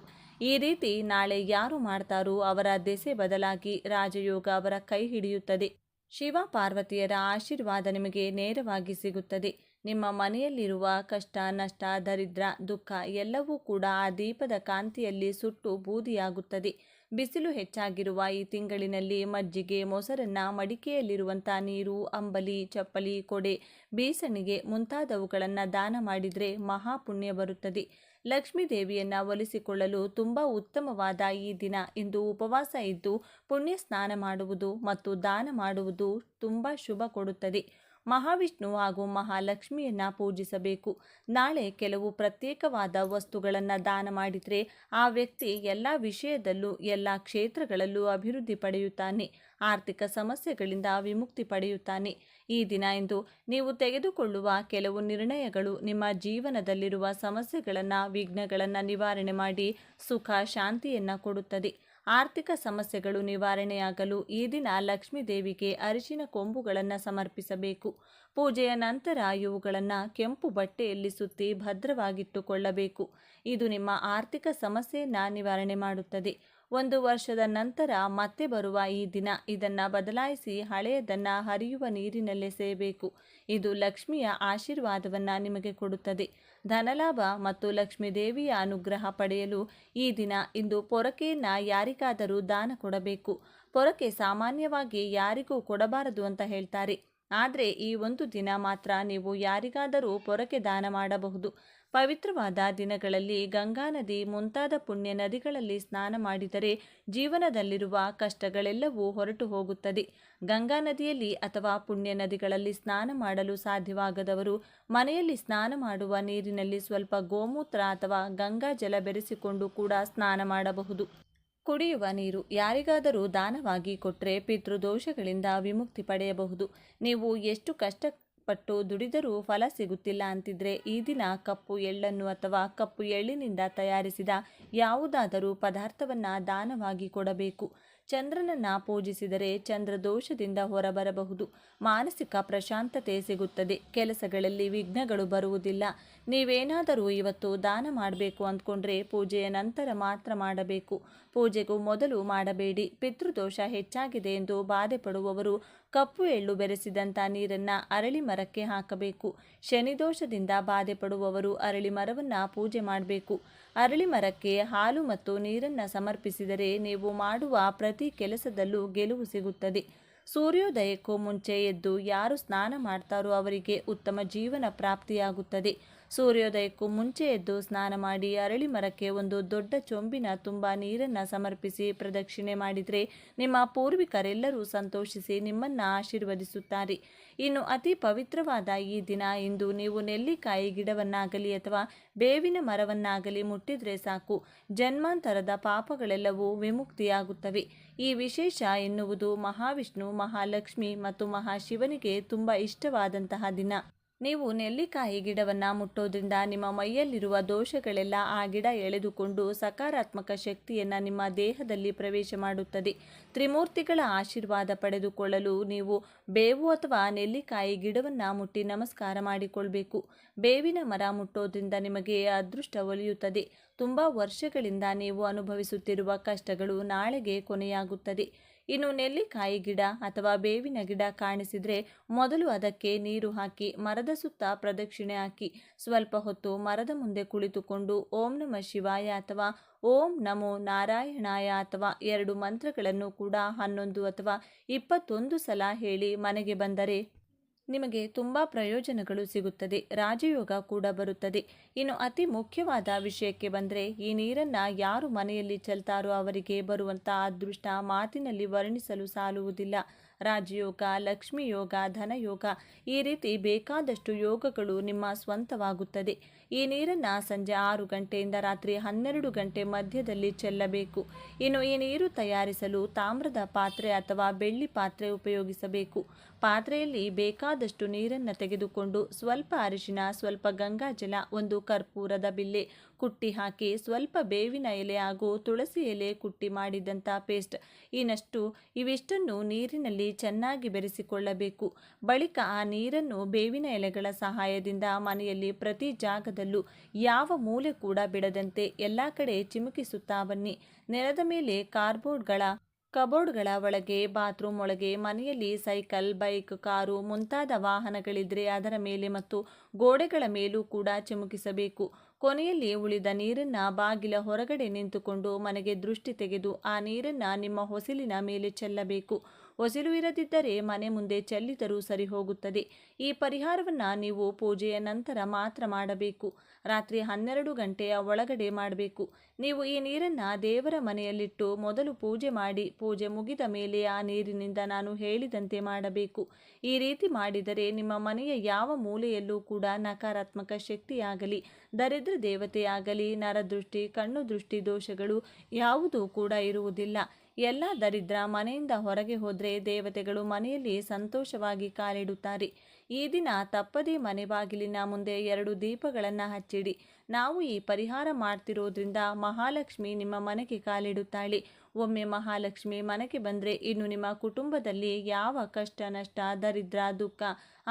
ಈ ರೀತಿ ನಾಳೆ ಯಾರು ಮಾಡ್ತಾರೋ ಅವರ ದೆಸೆ ಬದಲಾಗಿ ರಾಜಯೋಗ ಅವರ ಕೈ ಹಿಡಿಯುತ್ತದೆ. ಶಿವ ಪಾರ್ವತಿಯರ ಆಶೀರ್ವಾದ ನಿಮಗೆ ನೇರವಾಗಿ ಸಿಗುತ್ತದೆ. ನಿಮ್ಮ ಮನೆಯಲ್ಲಿರುವ ಕಷ್ಟ, ನಷ್ಟ, ದರಿದ್ರ, ದುಃಖ ಎಲ್ಲವೂ ಕೂಡ ಆ ದೀಪದ ಕಾಂತಿಯಲ್ಲಿ ಸುಟ್ಟು ಬೂದಿಯಾಗುತ್ತದೆ. ಬಿಸಿಲು ಹೆಚ್ಚಾಗಿರುವ ಈ ತಿಂಗಳಿನಲ್ಲಿ ಮಜ್ಜಿಗೆ, ಮೊಸರನ್ನ, ಮಡಿಕೆಯಲ್ಲಿರುವಂಥ ನೀರು, ಅಂಬಲಿ, ಚಪ್ಪಲಿ, ಕೊಡೆ, ಬೀಸಣಿಗೆ ಮುಂತಾದವುಗಳನ್ನು ದಾನ ಮಾಡಿದರೆ ಮಹಾಪುಣ್ಯ ಬರುತ್ತದೆ. ಲಕ್ಷ್ಮೀ ದೇವಿಯನ್ನು ಒಲಿಸಿಕೊಳ್ಳಲು ತುಂಬ ಉತ್ತಮವಾದ ಈ ದಿನ ಇಂದು ಉಪವಾಸ ಇದ್ದು ಪುಣ್ಯ ಸ್ನಾನ ಮಾಡುವುದು ಮತ್ತು ದಾನ ಮಾಡುವುದು ತುಂಬ ಶುಭ ಕೊಡುತ್ತದೆ. ಮಹಾವಿಷ್ಣು ಹಾಗೂ ಮಹಾಲಕ್ಷ್ಮಿಯನ್ನು ಪೂಜಿಸಬೇಕು. ನಾಳೆ ಕೆಲವು ಪ್ರತ್ಯೇಕವಾದ ವಸ್ತುಗಳನ್ನು ದಾನ ಮಾಡಿದರೆ ಆ ವ್ಯಕ್ತಿ ಎಲ್ಲ ವಿಷಯದಲ್ಲೂ ಎಲ್ಲ ಕ್ಷೇತ್ರಗಳಲ್ಲೂ ಅಭಿವೃದ್ಧಿ ಪಡೆಯುತ್ತಾನೆ. ಆರ್ಥಿಕ ಸಮಸ್ಯೆಗಳಿಂದ ವಿಮುಕ್ತಿ ಪಡೆಯುತ್ತಾನೆ. ಈ ದಿನ ಇಂದು ನೀವು ತೆಗೆದುಕೊಳ್ಳುವ ಕೆಲವು ನಿರ್ಣಯಗಳು ನಿಮ್ಮ ಜೀವನದಲ್ಲಿರುವ ಸಮಸ್ಯೆಗಳನ್ನು, ವಿಘ್ನಗಳನ್ನು ನಿವಾರಣೆ ಮಾಡಿ ಸುಖ ಶಾಂತಿಯನ್ನು ಕೊಡುತ್ತದೆ. ಆರ್ಥಿಕ ಸಮಸ್ಯೆಗಳು ನಿವಾರಣೆಯಾಗಲು ಈ ದಿನ ಲಕ್ಷ್ಮೀ ದೇವಿಗೆ ಅರಿಶಿನ ಕೊಂಬುಗಳನ್ನು ಸಮರ್ಪಿಸಬೇಕು. ಪೂಜೆಯ ನಂತರ ಇವುಗಳನ್ನು ಕೆಂಪು ಬಟ್ಟೆಯಲ್ಲಿ ಸುತ್ತಿ ಭದ್ರವಾಗಿಟ್ಟುಕೊಳ್ಳಬೇಕು. ಇದು ನಿಮ್ಮ ಆರ್ಥಿಕ ಸಮಸ್ಯೆಯನ್ನು ನಿವಾರಣೆ ಮಾಡುತ್ತದೆ. 1 ವರ್ಷದ ನಂತರ ಮತ್ತೆ ಬರುವ ಈ ದಿನ ಇದನ್ನು ಬದಲಾಯಿಸಿ ಹಳೆಯದನ್ನು ಹರಿಯುವ ನೀರಿನಲ್ಲೆಸೆಯಬೇಕು. ಇದು ಲಕ್ಷ್ಮಿಯ ಆಶೀರ್ವಾದವನ್ನು ನಿಮಗೆ ಕೊಡುತ್ತದೆ. ಧನಲಾಭ ಮತ್ತು ಲಕ್ಷ್ಮೀ ದೇವಿಯ ಅನುಗ್ರಹ ಪಡೆಯಲು ಈ ದಿನ ಇಂದು ಪೊರಕೆಯನ್ನು ಯಾರಿಗಾದರೂ ದಾನ ಕೊಡಬೇಕು. ಪೊರಕೆ ಸಾಮಾನ್ಯವಾಗಿ ಯಾರಿಗೂ ಕೊಡಬಾರದು ಅಂತ ಹೇಳ್ತಾರೆ. ಆದರೆ ಈ ಒಂದು ದಿನ ಮಾತ್ರ ನೀವು ಯಾರಿಗಾದರೂ ಪೊರಕೆ ದಾನ ಮಾಡಬಹುದು. ಪವಿತ್ರವಾದ ದಿನಗಳಲ್ಲಿ ಗಂಗಾ ನದಿ ಮುಂತಾದ ಪುಣ್ಯ ನದಿಗಳಲ್ಲಿ ಸ್ನಾನ ಮಾಡಿದರೆ ಜೀವನದಲ್ಲಿರುವ ಕಷ್ಟಗಳೆಲ್ಲವೂ ಹೊರಟು ಹೋಗುತ್ತದೆ. ಗಂಗಾ ನದಿಯಲ್ಲಿ ಅಥವಾ ಪುಣ್ಯ ನದಿಗಳಲ್ಲಿ ಸ್ನಾನ ಮಾಡಲು ಸಾಧ್ಯವಾಗದವರು ಮನೆಯಲ್ಲಿ ಸ್ನಾನ ಮಾಡುವ ನೀರಿನಲ್ಲಿ ಸ್ವಲ್ಪ ಗೋಮೂತ್ರ ಅಥವಾ ಗಂಗಾ ಜಲ ಬೆರೆಸಿಕೊಂಡು ಕೂಡ ಸ್ನಾನ ಮಾಡಬಹುದು. ಕುಡಿಯುವ ನೀರು ಯಾರಿಗಾದರೂ ದಾನವಾಗಿ ಕೊಟ್ಟರೆ ಪಿತೃದೋಷಗಳಿಂದ ವಿಮುಕ್ತಿ ಪಡೆಯಬಹುದು. ನೀವು ಎಷ್ಟು ಕಷ್ಟಪಟ್ಟು ದುಡಿದರೂ ಫಲ ಸಿಗುತ್ತಿಲ್ಲ ಅಂತಿದ್ರೆ ಈ ದಿನ ಕಪ್ಪು ಎಳ್ಳನ್ನು ಅಥವಾ ಕಪ್ಪು ಎಳ್ಳಿನಿಂದ ತಯಾರಿಸಿದ ಯಾವುದಾದರೂ ಪದಾರ್ಥವನ್ನು ದಾನವಾಗಿ ಕೊಡಬೇಕು. ಚಂದ್ರನನ್ನು ಪೂಜಿಸಿದರೆ ಚಂದ್ರ ದೋಷದಿಂದ ಹೊರಬರಬಹುದು. ಮಾನಸಿಕ ಪ್ರಶಾಂತತೆ ಸಿಗುತ್ತದೆ. ಕೆಲಸಗಳಲ್ಲಿ ವಿಘ್ನಗಳು ಬರುವುದಿಲ್ಲ. ನೀವೇನಾದರೂ ಇವತ್ತು ದಾನ ಮಾಡಬೇಕು ಅಂದ್ಕೊಂಡ್ರೆ ಪೂಜೆಯ ನಂತರ ಮಾತ್ರ ಮಾಡಬೇಕು. ಪೂಜೆಗೂ ಮೊದಲು ಮಾಡಬೇಡಿ. ಪಿತೃದೋಷ ಹೆಚ್ಚಾಗಿದೆ ಎಂದು ಬಾಧೆ ಪಡುವವರು ಕಪ್ಪು ಎಳ್ಳು ಬೆರೆಸಿದಂಥ ನೀರನ್ನು ಅರಳಿ ಮರಕ್ಕೆ ಹಾಕಬೇಕು. ಶನಿದೋಷದಿಂದ ಬಾಧೆ ಪಡುವವರು ಅರಳಿ ಮರವನ್ನು ಪೂಜೆ ಮಾಡಬೇಕು. ಅರಳಿ ಮರಕ್ಕೆ ಹಾಲು ಮತ್ತು ನೀರನ್ನು ಸಮರ್ಪಿಸಿದರೆ ನೀವು ಮಾಡುವ ಪ್ರತಿ ಕೆಲಸದಲ್ಲೂ ಗೆಲುವು ಸಿಗುತ್ತದೆ. ಸೂರ್ಯೋದಯಕ್ಕೂ ಮುಂಚೆ ಎದ್ದು ಯಾರು ಸ್ನಾನ ಮಾಡ್ತಾರೋ ಅವರಿಗೆ ಉತ್ತಮ ಜೀವನ ಪ್ರಾಪ್ತಿಯಾಗುತ್ತದೆ. ಸೂರ್ಯೋದಯಕ್ಕೂ ಮುಂಚೆ ಎದ್ದು ಸ್ನಾನ ಮಾಡಿ ಅರಳಿ ಮರಕ್ಕೆ ಒಂದು ದೊಡ್ಡ ಚೊಂಬಿನ ತುಂಬ ನೀರನ್ನು ಸಮರ್ಪಿಸಿ ಪ್ರದಕ್ಷಿಣೆ ಮಾಡಿದರೆ ನಿಮ್ಮ ಪೂರ್ವಿಕರೆಲ್ಲರೂ ಸಂತೋಷಿಸಿ ನಿಮ್ಮನ್ನು ಆಶೀರ್ವದಿಸುತ್ತಾರೆ. ಇನ್ನು ಅತಿ ಪವಿತ್ರವಾದ ಈ ದಿನ ಇಂದು ನೀವು ನೆಲ್ಲಿಕಾಯಿ ಗಿಡವನ್ನಾಗಲಿ ಅಥವಾ ಬೇವಿನ ಮರವನ್ನಾಗಲಿ ಮುಟ್ಟಿದರೆ ಸಾಕು, ಜನ್ಮಾಂತರದ ಪಾಪಗಳೆಲ್ಲವೂ ವಿಮುಕ್ತಿಯಾಗುತ್ತವೆ. ಈ ವಿಶೇಷ ಎನ್ನುವುದು ಮಹಾವಿಷ್ಣು, ಮಹಾಲಕ್ಷ್ಮಿ ಮತ್ತು ಮಹಾಶಿವನಿಗೆ ತುಂಬ ಇಷ್ಟವಾದಂತಹ ದಿನ. ನೀವು ನೆಲ್ಲಿಕಾಯಿ ಗಿಡವನ್ನು ಮುಟ್ಟೋದ್ರಿಂದ ನಿಮ್ಮ ಮೈಯಲ್ಲಿರುವ ದೋಷಗಳೆಲ್ಲ ಆ ಗಿಡ ಎಳೆದುಕೊಂಡು ಸಕಾರಾತ್ಮಕ ಶಕ್ತಿಯನ್ನು ನಿಮ್ಮ ದೇಹದಲ್ಲಿ ಪ್ರವೇಶ ಮಾಡುತ್ತದೆ. ತ್ರಿಮೂರ್ತಿಗಳ ಆಶೀರ್ವಾದ ಪಡೆದುಕೊಳ್ಳಲು ನೀವು ಬೇವು ಅಥವಾ ನೆಲ್ಲಿಕಾಯಿ ಗಿಡವನ್ನು ಮುಟ್ಟಿ ನಮಸ್ಕಾರ ಮಾಡಿಕೊಳ್ಬೇಕು. ಬೇವಿನ ಮರ ಮುಟ್ಟೋದ್ರಿಂದ ನಿಮಗೆ ಅದೃಷ್ಟ ಒಲಿಯುತ್ತದೆ. ತುಂಬ ವರ್ಷಗಳಿಂದ ನೀವು ಅನುಭವಿಸುತ್ತಿರುವ ಕಷ್ಟಗಳು ನಾಳೆಗೆ ಕೊನೆಯಾಗುತ್ತದೆ. ಇನ್ನು ನೆಲ್ಲಿಕಾಯಿ ಗಿಡ ಅಥವಾ ಬೇವಿನ ಗಿಡ ಕಾಣಿಸಿದರೆ ಮೊದಲು ಅದಕ್ಕೆ ನೀರು ಹಾಕಿ ಮರದ ಸುತ್ತ ಪ್ರದಕ್ಷಿಣೆ ಹಾಕಿ ಸ್ವಲ್ಪ ಹೊತ್ತು ಮರದ ಮುಂದೆ ಕುಳಿತುಕೊಂಡು ಓಂ ನಮಃ ಶಿವಾಯ ಅಥವಾ ಓಂ ನಮೋ ನಾರಾಯಣಾಯ ಅಥವಾ 2 ಮಂತ್ರಗಳನ್ನು ಕೂಡ 11 ಅಥವಾ 21 ಸಲ ಹೇಳಿ ಮನೆಗೆ ಬಂದರೆ ನಿಮಗೆ ತುಂಬ ಪ್ರಯೋಜನಗಳು ಸಿಗುತ್ತದೆ. ರಾಜಯೋಗ ಕೂಡ ಬರುತ್ತದೆ. ಇನ್ನು ಅತಿ ಮುಖ್ಯವಾದ ವಿಷಯಕ್ಕೆ ಬಂದರೆ ಈ ನೀರನ್ನು ಯಾರು ಮನೆಯಲ್ಲಿ ಚೆಲ್ತಾರೋ ಅವರಿಗೆ ಬರುವಂಥ ಅದೃಷ್ಟ ಮಾತಿನಲ್ಲಿ ವರ್ಣಿಸಲು ಸಾಲುವುದಿಲ್ಲ. ರಾಜಯೋಗ, ಲಕ್ಷ್ಮಿ ಯೋಗ, ಧನಯೋಗ ಈ ರೀತಿ ಬೇಕಾದಷ್ಟು ಯೋಗಗಳು ನಿಮ್ಮ ಸ್ವಂತವಾಗುತ್ತದೆ. ಈ ನೀರನ್ನು ಸಂಜೆ 6 ಗಂಟೆಯಿಂದ ರಾತ್ರಿ 12 ಗಂಟೆ ಮಧ್ಯದಲ್ಲಿ ಚೆಲ್ಲಬೇಕು. ಇನ್ನು ಈ ನೀರು ತಯಾರಿಸಲು ತಾಮ್ರದ ಪಾತ್ರೆ ಅಥವಾ ಬೆಳ್ಳಿ ಪಾತ್ರೆ ಉಪಯೋಗಿಸಬೇಕು. ಪಾತ್ರೆಯಲ್ಲಿ ಬೇಕಾದಷ್ಟು ನೀರನ್ನು ತೆಗೆದುಕೊಂಡು ಸ್ವಲ್ಪ ಅರಿಶಿನ, ಸ್ವಲ್ಪ ಗಂಗಾಜಲ, ಒಂದು ಕರ್ಪೂರದ ಬಿಲ್ಲೆ ಕುಟ್ಟಿ ಹಾಕಿ ಸ್ವಲ್ಪ ಬೇವಿನ ಎಲೆ ಹಾಗೂ ತುಳಸಿ ಎಲೆ ಕುಟ್ಟಿ ಮಾಡಿದಂಥ ಪೇಸ್ಟ್ ಇವಿಷ್ಟನ್ನು ನೀರಿನಲ್ಲಿ ಚೆನ್ನಾಗಿ ಬೆರೆಸಿಕೊಳ್ಳಬೇಕು. ಬಳಿಕ ಆ ನೀರನ್ನು ಬೇವಿನ ಎಲೆಗಳ ಸಹಾಯದಿಂದ ಮನೆಯಲ್ಲಿ ಪ್ರತಿ ಜಾಗದಲ್ಲೂ ಯಾವ ಮೂಲೆ ಕೂಡ ಬಿಡದಂತೆ ಎಲ್ಲ ಕಡೆ ಚಿಮುಕಿಸುತ್ತಾ ಬನ್ನಿ. ನೆಲದ ಮೇಲೆ ಕಬೋರ್ಡ್ಗಳ ಒಳಗೆ, ಬಾತ್ರೂಮ್ ಒಳಗೆ, ಮನೆಯಲ್ಲಿ ಸೈಕಲ್, ಬೈಕ್, ಕಾರು ಮುಂತಾದ ವಾಹನಗಳಿದ್ರೆ ಅದರ ಮೇಲೆ ಮತ್ತು ಗೋಡೆಗಳ ಮೇಲೂ ಕೂಡ ಚಿಮುಕಿಸಬೇಕು. ಕೊನೆಯಲ್ಲಿ ಉಳಿದ ನೀರನ್ನು ಬಾಗಿಲ ಹೊರಗಡೆ ನಿಂತುಕೊಂಡು ಮನೆಗೆ ದೃಷ್ಟಿ ತೆಗೆದು ಆ ನೀರನ್ನು ನಿಮ್ಮ ಹೊಸಿಲಿನ ಮೇಲೆ ಚೆಲ್ಲಬೇಕು. ಹೊಸಿಲು ಇರದಿದ್ದರೆ ಮನೆ ಮುಂದೆ ಚೆಲ್ಲಿದರೂ ಸರಿ ಹೋಗುತ್ತದೆ. ಈ ಪರಿಹಾರವನ್ನು ನೀವು ಪೂಜೆಯ ನಂತರ ಮಾತ್ರ ಮಾಡಬೇಕು. ರಾತ್ರಿ 12 ಗಂಟೆಯ ಒಳಗಡೆ ಮಾಡಬೇಕು. ನೀವು ಈ ನೀರನ್ನು ದೇವರ ಮನೆಯಲ್ಲಿಟ್ಟು ಮೊದಲು ಪೂಜೆ ಮಾಡಿ ಪೂಜೆ ಮುಗಿದ ಮೇಲೆ ಆ ನೀರಿನಿಂದ ನಾನು ಹೇಳಿದಂತೆ ಮಾಡಬೇಕು. ಈ ರೀತಿ ಮಾಡಿದರೆ ನಿಮ್ಮ ಮನೆಯ ಯಾವ ಮೂಲೆಯಲ್ಲೂ ಕೂಡ ನಕಾರಾತ್ಮಕ ಶಕ್ತಿಯಾಗಲಿ, ದರಿದ್ರ ದೇವತೆಯಾಗಲಿ, ನರದೃಷ್ಟಿ, ಕಣ್ಣು ದೃಷ್ಟಿ ದೋಷಗಳು ಯಾವುದೂ ಕೂಡ ಇರುವುದಿಲ್ಲ. ಎಲ್ಲ ದರಿದ್ರ ಮನೆಯಿಂದ ಹೊರಗೆ ಹೋದರೆ ದೇವತೆಗಳು ಮನೆಯಲ್ಲಿ ಸಂತೋಷವಾಗಿ ಕಾಲಿಡುತ್ತಾರೆ. ಈ ದಿನ ತಪ್ಪದೇ ಮನೆ ಬಾಗಿಲಿನ ಮುಂದೆ 2 ದೀಪಗಳನ್ನು ಹಚ್ಚಿಡಿ. ನಾವು ಈ ಪರಿಹಾರ ಮಾಡ್ತಿರೋದ್ರಿಂದ ಮಹಾಲಕ್ಷ್ಮಿ ನಿಮ್ಮ ಮನೆಗೆ ಕಾಲಿಡುತ್ತಾಳೆ. ಒಮ್ಮೆ ಮಹಾಲಕ್ಷ್ಮಿ ಮನೆಗೆ ಬಂದರೆ ಇನ್ನು ನಿಮ್ಮ ಕುಟುಂಬದಲ್ಲಿ ಯಾವ ಕಷ್ಟ ನಷ್ಟ, ದರಿದ್ರ, ದುಃಖ,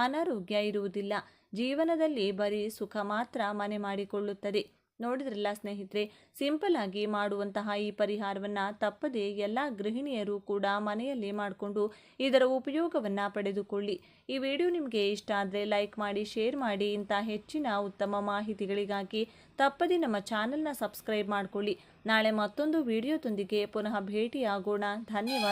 ಅನಾರೋಗ್ಯ ಇರುವುದಿಲ್ಲ. ಜೀವನದಲ್ಲಿ ಬರೀ ಸುಖ ಮಾತ್ರ ಮನೆ ಮಾಡಿಕೊಳ್ಳುತ್ತದೆ. ನೋಡಿದ್ರಲ್ಲ ಸ್ನೇಹಿತರೆ, ಸಿಂಪಲ್ ಆಗಿ ಮಾಡುವಂತಹ ಈ ಪರಿಹಾರವನ್ನು ತಪ್ಪದೆ ಎಲ್ಲ ಗೃಹಿಣಿಯರು ಕೂಡ ಮನೆಯಲ್ಲಿ ಮಾಡಿಕೊಂಡು ಇದರ ಉಪಯೋಗವನ್ನು ಪಡೆದುಕೊಳ್ಳಿ. ಈ ವಿಡಿಯೋ ನಿಮಗೆ ಇಷ್ಟ ಆದರೆ ಲೈಕ್ ಮಾಡಿ, ಶೇರ್ ಮಾಡಿ. ಇಂಥ ಹೆಚ್ಚಿನ ಉತ್ತಮ ಮಾಹಿತಿಗಳಿಗಾಗಿ ತಪ್ಪದೆ ನಮ್ಮ ಚಾನಲ್ನ ಸಬ್ಸ್ಕ್ರೈಬ್ ಮಾಡಿಕೊಳ್ಳಿ. ನಾಳೆ ಮತ್ತೊಂದು ವಿಡಿಯೋದೊಂದಿಗೆ ಪುನಃ ಭೇಟಿಯಾಗೋಣ. ಧನ್ಯವಾದ.